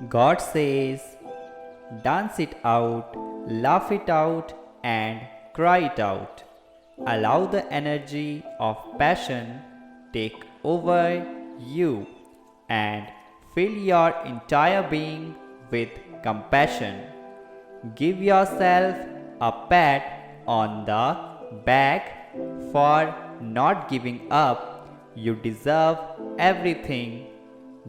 God says, dance it out, laugh it out, and cry it out. Allow the energy of passion take over you and fill your entire being with compassion. Give yourself a pat on the back for not giving up. You deserve everything.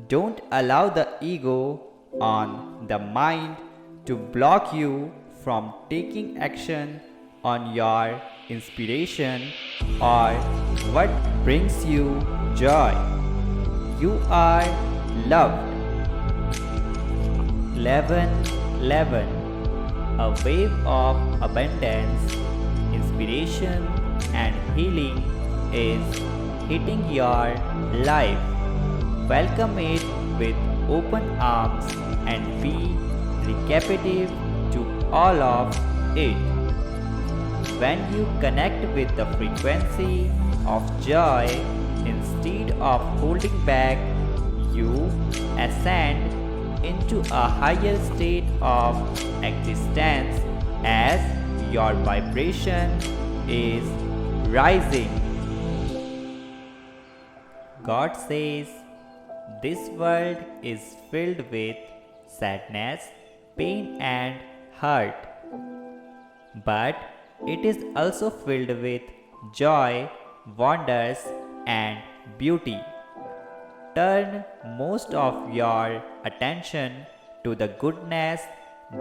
Don't allow the ego on the mind to block you from taking action on your inspiration or what brings you joy. You are loved. 11 11. A wave of abundance, inspiration, and healing is hitting your life. Welcome it with open arms and be receptive to all of it. When you connect with the frequency of joy instead of holding back, you ascend into a higher state of existence as your vibration is rising. God says, this world is filled with sadness, pain, and hurt, but it is also filled with joy, wonders, and beauty. Turn most of your attention to the goodness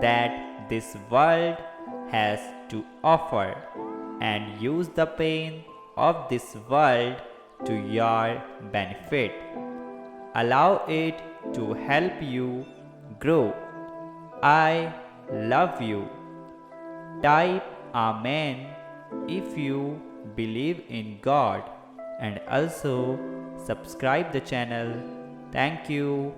that this world has to offer and use the pain of this world to your benefit. Allow it to help you grow. I love you. Type Amen if you believe in God and also subscribe the channel. Thank you.